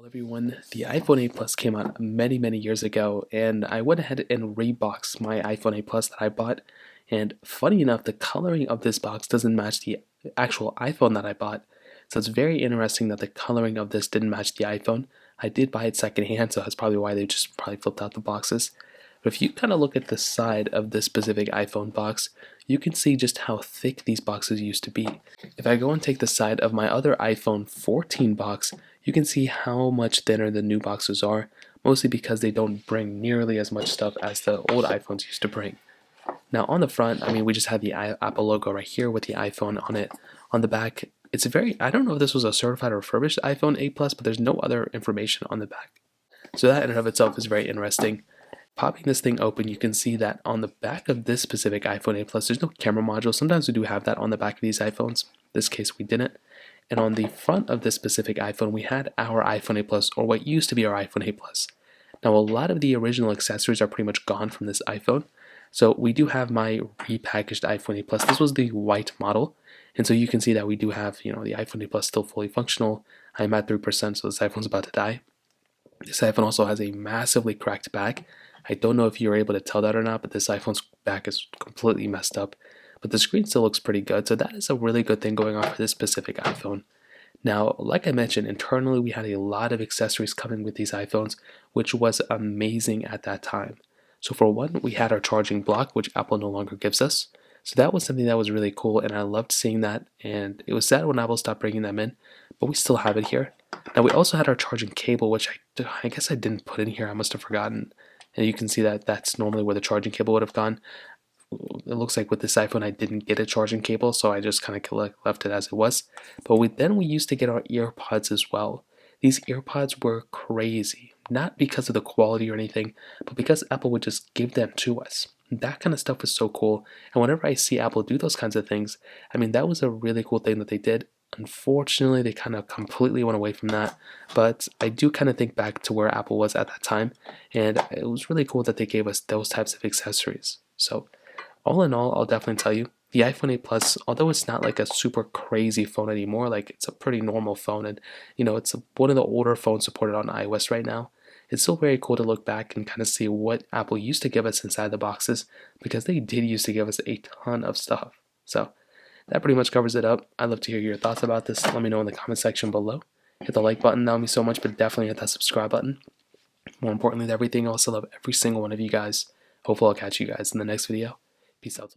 Everyone, the iPhone 8 Plus came out many years ago, and I went ahead and reboxed my iPhone 8 Plus that I bought. And funny enough, the coloring of this box doesn't match the actual iPhone that I bought. So it's very interesting that the coloring of this didn't match the iPhone. I did buy it secondhand, so that's probably why they just probably flipped out the boxes. But if you kind of look at the side of this specific iPhone box, you can see just how thick these boxes used to be. If I go and take the side of my other iPhone 14 box, you can see how much thinner the new boxes are, mostly because they don't bring nearly as much stuff as the old iPhones used to bring. Now on the front, we just have the Apple logo right here with the iPhone on it. On the back, I don't know if this was a certified or refurbished iPhone 8 Plus, but there's no other information on the back. So that in and of itself is very interesting. Popping this thing open, you can see that on the back of this specific iPhone 8 Plus, there's no camera module. Sometimes we do have that on the back of these iPhones. In this case, we didn't. And on the front of this specific iPhone, we had our iPhone 8 Plus, or what used to be our iPhone 8 Plus. Now, a lot of the original accessories are pretty much gone from this iPhone. So we do have my repackaged iPhone 8 Plus. This was the white model. And so you can see that we do have, the iPhone 8 Plus still fully functional. I'm at 3%, so this iPhone's about to die. This iPhone also has a massively cracked back. I don't know if you're able to tell that or not, but this iPhone's back is completely messed up. But the screen still looks pretty good, so that is a really good thing going on for this specific iPhone. Now, like I mentioned, internally we had a lot of accessories coming with these iPhones, which was amazing at that time. So for one, we had our charging block, which Apple no longer gives us. So that was something that was really cool, and I loved seeing that, and it was sad when Apple stopped bringing them in, but we still have it here. Now we also had our charging cable, which I guess I didn't put in here, I must have forgotten. And you can see that that's normally where the charging cable would have gone. It looks like with this iPhone I didn't get a charging cable, so I just kind of left it as it was. But we used to get our earpods as well. These earpods were crazy, not because of the quality or anything, but because Apple would just give them to us. That kind of stuff was so cool, and whenever I see Apple do those kinds of things, that was a really cool thing that they did. Unfortunately, they kind of completely went away from that, but I do kind of think back to where Apple was at that time, and it was really cool that they gave us those types of accessories. So all in all, I'll definitely tell you, the iPhone 8 Plus, although it's not like a super crazy phone anymore, like it's a pretty normal phone, and it's one of the older phones supported on iOS right now, it's still very cool to look back and kind of see what Apple used to give us inside the boxes, because they did used to give us a ton of stuff. So that pretty much covers it up. I'd love to hear your thoughts about this. Let me know in the comment section below. Hit the like button, that would mean so much, but definitely hit that subscribe button. More importantly than everything else, I love every single one of you guys. Hopefully I'll catch you guys in the next video. Peace out.